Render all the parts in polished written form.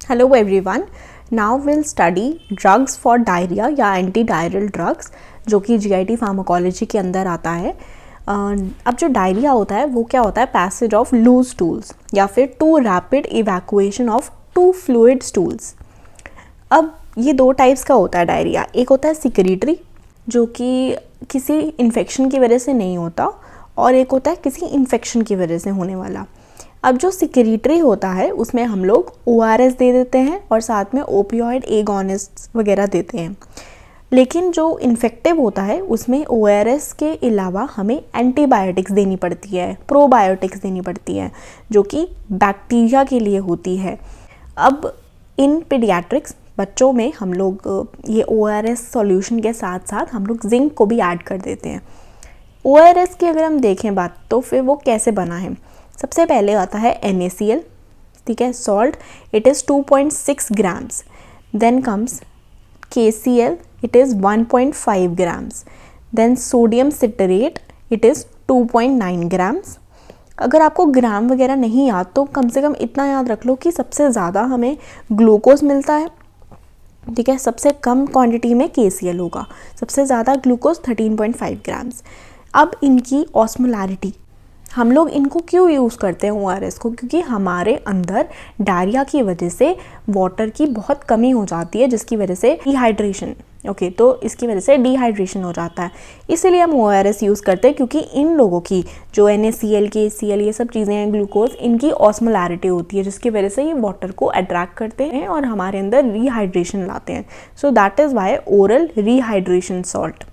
Hello everyone. Now we'll study drugs for diarrhea या anti diarrhoeal drugs जो कि GIT pharmacology के अंदर आता है। अब जो डायरिया होता है वो क्या होता है, पैसेज ऑफ लूज स्टूल्स या फिर too rapid evacuation of too fluid stools. अब ये दो टाइप्स का होता है डायरिया। एक होता है सिक्रीटरी जो कि किसी इन्फेक्शन की वजह से नहीं होता, और एक होता है किसी इन्फेक्शन की वजह से होने वाला। अब जो सिक्रीटरी होता है उसमें हम लोग ORS दे देते हैं और साथ में ओपियोइड एगोनिस्ट्स वगैरह देते हैं। लेकिन जो इन्फेक्टिव होता है उसमें ORS के अलावा हमें एंटीबायोटिक्स देनी पड़ती है, प्रोबायोटिक्स देनी पड़ती है जो कि बैक्टीरिया के लिए होती है। अब इन पीडियाट्रिक्स बच्चों में हम लोग ये ORS सॉल्यूशन के साथ साथ हम लोग जिंक को भी ऐड कर देते हैं। ORS की अगर हम देखें बात तो फिर वो कैसे बना है। सबसे पहले आता है NaCl, ठीक है, salt, it is 2.6 grams. Then comes KCl, it is 1.5 grams. Then sodium citrate, it is 2.9 grams. अगर आपको ग्राम वगैरह नहीं याद तो कम से कम इतना याद रख लो कि सबसे ज़्यादा हमें ग्लूकोज मिलता है, ठीक है, सबसे कम क्वांटिटी में KCl होगा, सबसे ज़्यादा ग्लूकोज 13.5 ग्राम्स। अब इनकी ऑस्मोलैरिटी, हम लोग इनको क्यों यूज़ करते हैं ORS को, क्योंकि हमारे अंदर डायरिया की वजह से वाटर की बहुत कमी हो जाती है जिसकी वजह से डिहाइड्रेशन, ओके, तो इसकी वजह से डिहाइड्रेशन हो जाता है। इसीलिए हम ORS यूज़ करते हैं क्योंकि इन लोगों की जो NaCl, KCl ये सब चीज़ें हैं, ग्लूकोज, इनकी ऑस्मोलैरिटी होती है जिसकी वजह से ये वाटर को अट्रैक्ट करते हैं और हमारे अंदर रिहाइड्रेशन लाते हैं। So that is why oral rehydration salt,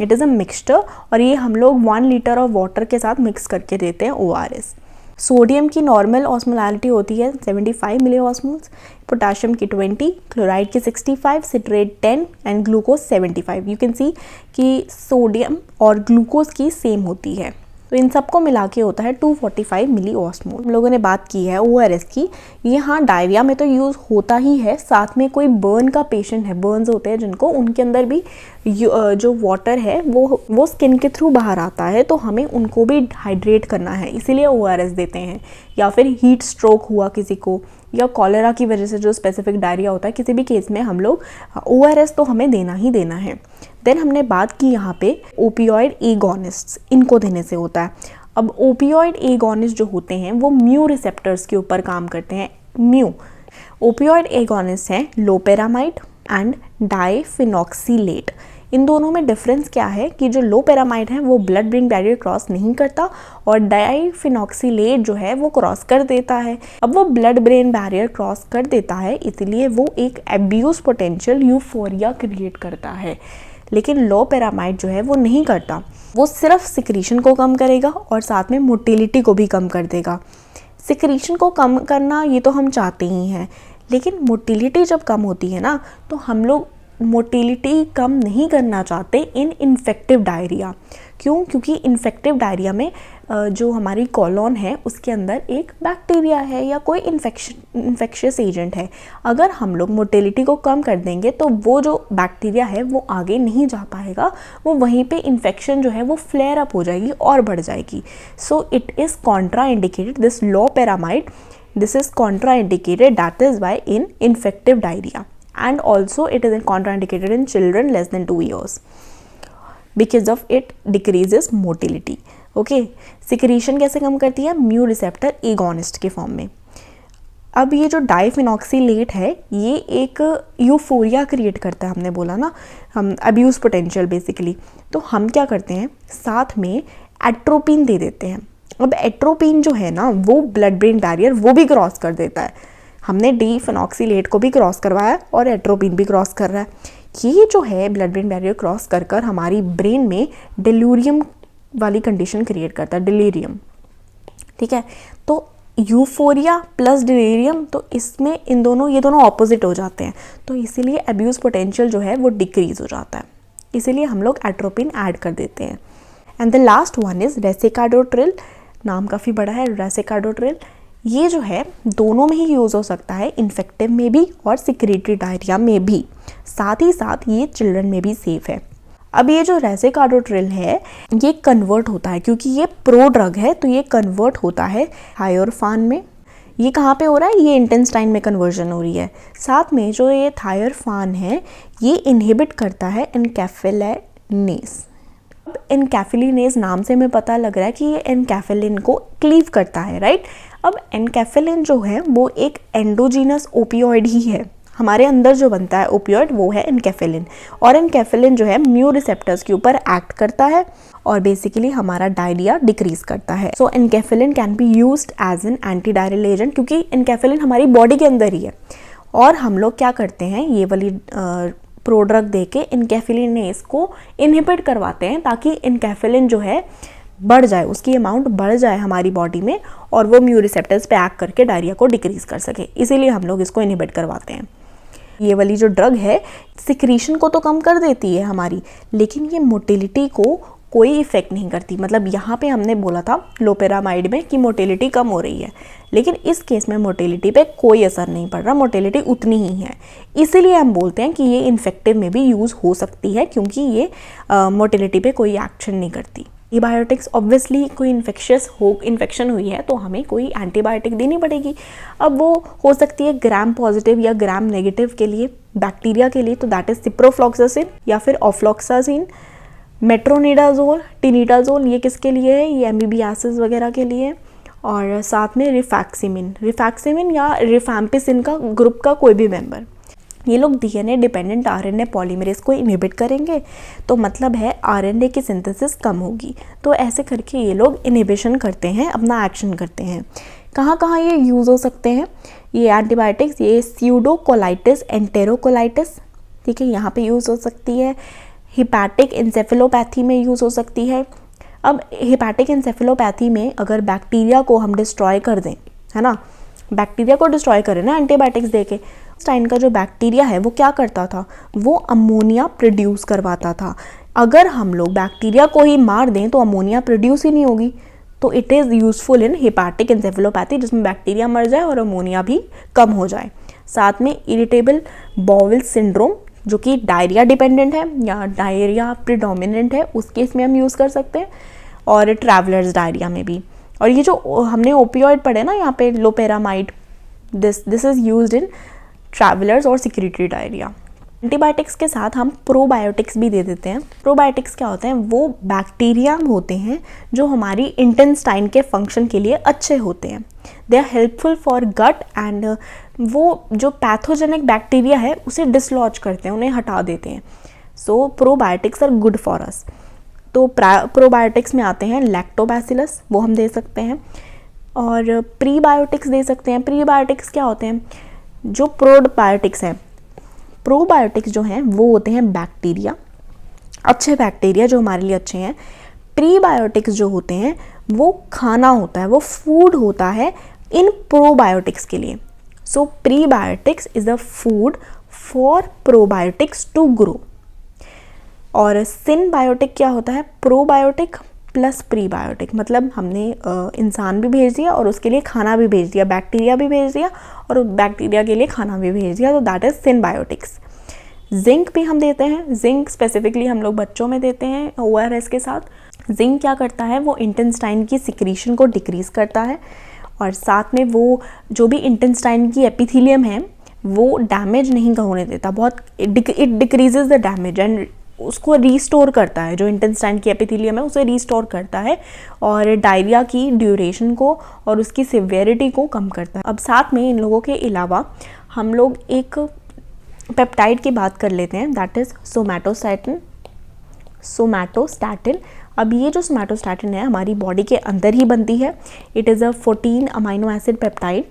it is a mixture, और ये हम लोग 1 लीटर ऑफ वाटर के साथ मिक्स करके देते हैं ORS। सोडियम की नॉर्मल ऑस्मोलैरिटी होती है 75 मिली ऑस्मोल्स, पोटाशियम की 20, क्लोराइड की 65, citrate 10 and glucose 75। You can see कि सोडियम और ग्लूकोज की सेम होती है, तो इन सबको मिला के होता है 245 मिली ऑस्मोल। हम लोगों ने बात की है ORS की। ये हाँ डायरिया में तो यूज़ होता ही है, साथ में कोई बर्न का पेशेंट है, बर्न्स होते हैं जिनको, उनके अंदर भी जो वाटर है वो स्किन के थ्रू बाहर आता है, तो हमें उनको भी हाइड्रेट करना है, इसीलिए ORS देते हैं। या फिर हीट स्ट्रोक हुआ किसी को, या कॉलेरा की वजह से जो स्पेसिफिक डायरिया होता है, किसी भी केस में हम लोग ORS तो हमें देना ही देना है। देन हमने बात की यहाँ पे ओपियोइड एगोनिस्ट्स, इनको देने से होता है। अब ओपियोइड एगोनिस्ट जो होते हैं वो म्यू रिसेप्टर्स के ऊपर काम करते हैं। म्यू ओपियोइड एगोनिस्ट हैं लोपेरामाइड एंड डाइफिनॉक्सीलेट। इन दोनों में डिफरेंस क्या है कि जो लोपेरामाइड है वो ब्लड ब्रेन बैरियर क्रॉस नहीं करता, और डाइफिनॉक्सीलेट जो है वो क्रॉस कर देता है। अब वो ब्लड ब्रेन बैरियर क्रॉस कर देता है, इसलिए वो एक एब्यूज पोटेंशियल यूफोरिया क्रिएट करता है। लेकिन लोपेरामाइड जो है वो नहीं करता, वो सिर्फ सिक्रीशन को कम करेगा और साथ में मोटिलिटी को भी कम कर देगा। सिक्रीशन को कम करना ये तो हम चाहते ही हैं, लेकिन मोटिलिटी जब कम होती है ना, तो हम लोग मोटिलिटी कम नहीं करना चाहते इन इन्फेक्टिव डायरिया। क्यों? क्योंकि इन्फेक्टिव डायरिया में जो हमारी कॉलोन है उसके अंदर एक बैक्टीरिया है या कोई इन्फेक्शियस एजेंट है। अगर हम लोग मोटिलिटी को कम कर देंगे तो वो जो बैक्टीरिया है वो आगे नहीं जा पाएगा, वो वहीं पे इन्फेक्शन जो है वो फ्लेयर अप हो जाएगी और बढ़ जाएगी। So it is Contra indicated, this loperamide, this is Contra indicated, that is why in infective diarrhoea, and also it is contraindicated in children less than 2 years because of it decreases motility. Okay, secretion कैसे कम करती है? Mu receptor agonist के form में। अब ये जो डाइफिनॉक्सीलेट है ये एक यूफोरिया क्रिएट करता है, हमने बोला ना, हम अब्यूज पोटेंशियल बेसिकली। तो हम क्या करते हैं, साथ में एट्रोपिन दे देते हैं। अब एट्रोपिन जो है ना वो ब्लड ब्रेन बैरियर वो भी क्रॉस कर देता है। हमने डिफिनॉक्सीलेट को भी क्रॉस करवाया और एट्रोपिन भी क्रॉस कर रहा है। ये जो है ब्लड ब्रेन बैरियर क्रॉस कर कर हमारी ब्रेन में डेल्यूरियम वाली कंडीशन क्रिएट करता है, डिलीरियम, ठीक है। तो यूफोरिया प्लस डिलीरियम, तो इसमें ये दोनों ऑपोजिट हो जाते हैं, तो इसीलिए अब्यूज पोटेंशियल जो है वो डिक्रीज हो जाता है, इसीलिए हम लोग एट्रोपिन ऐड कर देते हैं। And the last one is racecadotril, नाम काफ़ी बड़ा है, रेसिकाडोट्रिल। ये जो है दोनों में ही यूज़ हो सकता है, इन्फेक्टिव में भी और सिक्रीटरी डायरिया में भी, साथ ही साथ ये चिल्ड्रन में भी सेफ है। अब ये जो रेसिकाडोट्रिल है ये कन्वर्ट होता है, क्योंकि ये प्रो ड्रग है तो ये कन्वर्ट होता है हायोरफान में, ये कहाँ पे हो रहा है, ये इंटेस्टाइन में कन्वर्जन हो रही है। साथ में जो ये थायरफान है ये इनहिबिट करता है एनकेफेलिनेज। अब एनकेफेलिनेज नाम से हमें पता लग रहा है कि ये एनकेफेलिन को क्लीव करता है, राइट। अब एनकेफेलिन जो है वो एक एंडोजीनस ओपियोइड ही है, हमारे अंदर जो बनता है ओपियोइड वो है एनकेफेलिन, और एनकेफेलिन जो है म्यू रिसेप्टर्स के ऊपर एक्ट करता है और बेसिकली हमारा डायरिया डिक्रीज करता है। So enkephalin can be used as an anti diarrhoeal agent, क्योंकि एनकेफेलिन हमारी बॉडी के अंदर ही है। और हम लोग क्या करते हैं, ये वाली प्रोड्रग दे के एनकेफेलिनेज को इनहिबिट करवाते हैं ताकि एनकेफेलिन जो है बढ़ जाए, उसकी अमाउंट बढ़ जाए हमारी बॉडी में और वो म्यू रिसेप्टर्स पे एक्ट करके डायरिया को डिक्रीज कर सके, इसीलिए हम लोग इसको इनहिबिट करवाते हैं। ये वाली जो ड्रग है सिक्रीशन को तो कम कर देती है हमारी, लेकिन ये मोटिलिटी को कोई इफेक्ट नहीं करती। मतलब यहाँ पे हमने बोला था लोपेरामाइड में कि मोटिलिटी कम हो रही है, लेकिन इस केस में मोटिलिटी पे कोई असर नहीं पड़ रहा, मोटिलिटी उतनी ही है। इसीलिए हम बोलते हैं कि ये इन्फेक्टिव में भी यूज़ हो सकती है, क्योंकि ये मोटिलिटी पे कोई एक्शन नहीं करती। एंटीबायोटिक्स ऑब्वियसली कोई इन्फेक्शन हुई है तो हमें कोई एंटीबायोटिक देनी पड़ेगी। अब वो हो सकती है ग्राम पॉजिटिव या ग्राम नेगेटिव के लिए, बैक्टीरिया के लिए तो दैट इज सिप्रोफ्लॉक्सासिन या फिर ऑफ्लॉक्सासिन, मेट्रोनिडाजोल, टिनिडाजोल, ये किसके लिए है, ये एमीबियासिस वगैरह के लिए। और साथ में रिफैक्सिमिन या रिफैम्पिसिन का ग्रुप का कोई भी मेंबर, ये लोग डीएनए डिपेंडेंट आरएनए पॉलीमरेज को इनहिबिट करेंगे, तो मतलब है आरएनए की सिंथेसिस कम होगी। तो ऐसे करके ये लोग इनहिबिशन करते हैं, अपना एक्शन करते हैं। कहाँ कहाँ ये यूज़ हो सकते हैं ये एंटीबायोटिक्स, ये स्यूडोकोलाइटिस, एंटेरोकोलाइटिस, ठीक है, यहाँ पे यूज़ हो सकती है। हिपैटिक इंसेफेलोपैथी में यूज़ हो सकती है। अब हिपैटिक इंसेफेलोपैथी में अगर बैक्टीरिया को हम डिस्ट्रॉय कर दें, है ना, बैक्टीरिया को डिस्ट्रॉय करें ना एंटीबायोटिक्स देके, स्टाइन का जो बैक्टीरिया है वो क्या करता था, वो अमोनिया प्रोड्यूस करवाता था। अगर हम लोग बैक्टीरिया को ही मार दें तो अमोनिया प्रोड्यूस ही नहीं होगी। तो it is useful in hepatic encephalopathy, जिसमें बैक्टीरिया मर जाए और अमोनिया भी कम हो जाए। साथ में इरिटेबल बाउल सिंड्रोम जो कि डायरिया डिपेंडेंट है या डायरिया प्रिडोमिनेंट है, उस केस में हम यूज़ कर सकते हैं, और ट्रैवलर्स डायरिया में भी। और ये जो हमने ओपियोइड पढ़े ना यहाँ पे loperamide, this is used in travellers और सिक्रेटरी डायरिया। एंटीबायोटिक्स के साथ हम प्रोबायोटिक्स भी दे देते हैं। प्रोबायोटिक्स क्या होते हैं, वो बैक्टीरिया होते हैं जो हमारी इंटेस्टाइन के फंक्शन के लिए अच्छे होते हैं। They are helpful for gut and वो जो पैथोजेनिक बैक्टीरिया है उसे डिसलॉज करते हैं, उन्हें हटा देते हैं। So probiotics are good for us. तो प्रोबायोटिक्स में आते हैं लैक्टोबैसिलस, वो हम दे सकते हैं, और प्रीबायोटिक्स दे सकते हैं। प्रीबायोटिक्स क्या होते हैं, जो प्रोबायोटिक्स हैं, प्रोबायोटिक्स जो हैं वो होते हैं बैक्टीरिया, अच्छे बैक्टीरिया जो हमारे लिए अच्छे हैं। प्रीबायोटिक्स जो होते हैं वो खाना होता है, वो फूड होता है इन प्रोबायोटिक्स के लिए। So prebiotics is a food for probiotics to grow. और सिनबायोटिक क्या होता है, प्रोबायोटिक प्लस प्रीबायोटिक, मतलब हमने इंसान भी भेज दिया और उसके लिए खाना भी भेज दिया, बैक्टीरिया भी भेज दिया और बैक्टीरिया के लिए खाना भी भेज दिया, तो दैट इज सिनबायोटिक्स। जिंक भी हम देते हैं, जिंक स्पेसिफिकली हम लोग बच्चों में देते हैं ORS के साथ। जिंक क्या करता है, वो इंटेस्टाइन की सिक्रीशन को डिक्रीज करता है, और साथ में वो जो भी इंटेस्टाइन की एपिथेलियम है वो डैमेज नहीं होने देता, बहुत it decreases the damage and उसको रीस्टोर करता है। जो इंटेस्टाइन की एपिथेलियम है उसे रीस्टोर करता है और डायरिया की ड्यूरेशन को और उसकी सिवियरिटी को कम करता है। अब साथ में इन लोगों के अलावा हम लोग एक पेप्टाइड की बात कर लेते हैं, दैट इज सोमैटोस्टैटिन। अब ये जो सोमैटोस्टैटिन है हमारी बॉडी के अंदर ही बनती है। It is a 14 amino acid peptide,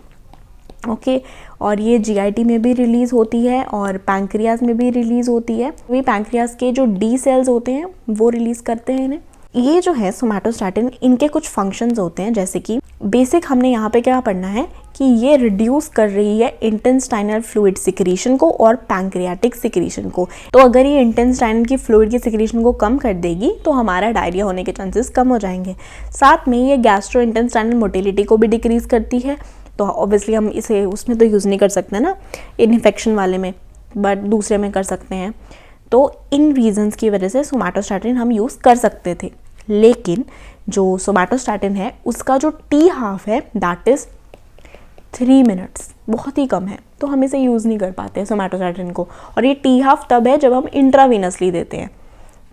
okay, और ये GIT में भी रिलीज़ होती है और पैंक्रियाज में भी रिलीज़ होती है। वही पैंक्रियाज के जो D सेल्स होते हैं वो रिलीज़ करते हैं इन्हें। ये जो है सोमैटोस्टैटिन, इनके कुछ फंक्शंस होते हैं, जैसे कि बेसिक हमने यहाँ पे क्या पढ़ना है कि ये रिड्यूस कर रही है इंटेस्टाइनल फ्लूइड सिक्रीशन को और पैंक्रियाटिक सिक्रीशन को। तो अगर ये इंटेस्टाइनल की फ्लूइड की सिक्रीशन को कम कर देगी तो हमारा डायरिया होने के चांसेस कम हो जाएंगे। साथ में ये गैस्ट्रो इंटेस्टाइनल मोटिलिटी को भी डिक्रीज करती है। तो ऑब्वियसली हम इसे उसमें तो यूज़ नहीं कर सकते ना, इन्फेक्शन वाले में, बट दूसरे में कर सकते हैं। तो इन रीजंस की वजह से सोमैटोस्टैटिन हम यूज़ कर सकते थे, लेकिन जो सोमैटोस्टैटिन है उसका जो T हाफ है दैट इज़ 3 मिनट्स, बहुत ही कम है, तो हम इसे यूज़ नहीं कर पाते सोमैटोस्टैटिन को। और ये T-half तब है जब हम इंट्रावीनसली देते हैं।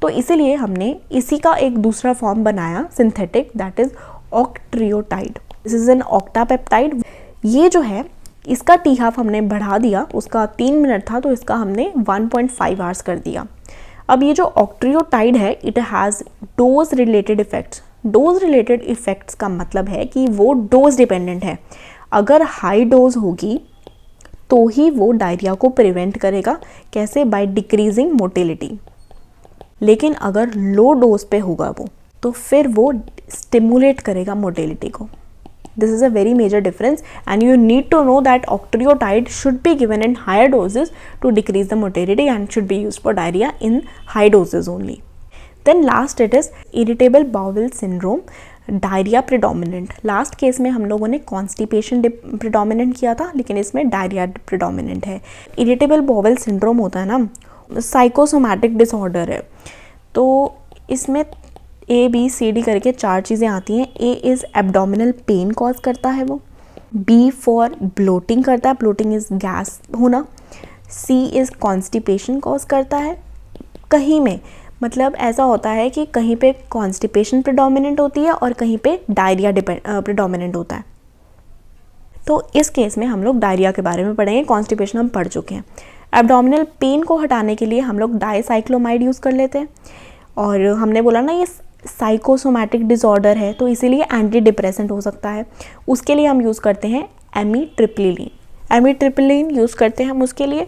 तो इसीलिए हमने इसी का एक दूसरा फॉर्म बनाया synthetic, that is octreotide. This is an octapeptide. ये जो है इसका T-half हमने बढ़ा दिया, उसका 3 मिनट था तो इसका हमने 1.5 आवर्स कर दिया। अब ये जो ऑक्ट्रियोटाइड है it has dose related effects. Dose related effects का मतलब है कि वो डोज डिपेंडेंट है। अगर हाई डोज होगी तो ही वो डायरिया को प्रिवेंट करेगा। कैसे? By decreasing motility. लेकिन अगर लो डोज पे होगा वो तो फिर वो स्टिमुलेट करेगा मोटिलिटी को। This is a very major difference and you need to know that octreotide should be given in higher doses to decrease the motility and should be used for diarrhea in high doses only. Then last it is irritable bowel syndrome, diarrhea predominant. Last case में हम लोगों ने constipation predominant किया था, लेकिन इसमें diarrhea predominant है। Irritable bowel syndrome होता है ना, psychosomatic disorder है, तो इसमें ABCD करके 4 चीज़ें आती हैं। A is abdominal pain cause करता है वो, B फॉर ब्लोटिंग करता है, ब्लोटिंग इज़ गैस होना, C इज़ कॉन्स्टिपेशन कॉज करता है। कहीं में मतलब ऐसा होता है कि कहीं पे कॉन्स्टिपेशन प्रिडोमिनेंट होती है और कहीं पे डायरिया प्रिडोमिनेंट होता है। तो इस केस में हम लोग डायरिया के बारे में पढ़ेंगे, कॉन्स्टिपेशन हम पढ़ चुके हैं। एब्डोमिनल पेन को हटाने के लिए हम लोग डाइसाइक्लोमाइड यूज़ कर लेते हैं। और हमने बोला ना ये साइकोसोमैटिक डिसऑर्डर है तो इसीलिए एंटी डिप्रेसेंट हो सकता है। उसके लिए हम यूज़ करते हैं एमिट्रिप्लिलीन। एमिट्रिप्लिलीन यूज़ करते हैं हम उसके लिए।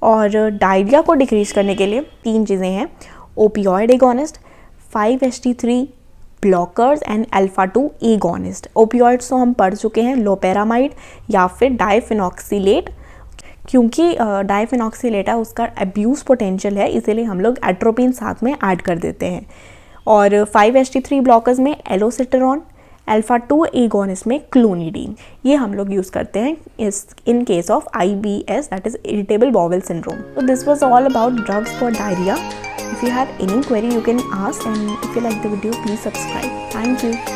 और डायरिया को डिक्रीज करने के लिए 3 चीज़ें हैं, opioid agonist, 5-HT3 blockers and alpha two agonist. Opioids तो हम पढ़ चुके हैं, लोपेरामाइड या फिर डाइफेनॉक्सिलेट। क्योंकि डाइफेनॉक्सिलेट है उसका अब्यूज़ पोटेंशियल है, इसीलिए हम लोग एट्रोपिन साथ में ऐड कर देते हैं। और 5-HT3 ब्लॉकर्स में एलोसिटेरॉन, अल्फा-2 एगोनिस्ट में क्लोनिडीन। ये हम लोग यूज़ करते हैं in case of IBS, that is irritable bowel syndrome. So this was all about drugs for diarrhea. If you have any query you can ask, and if you like the video please subscribe. Thank you.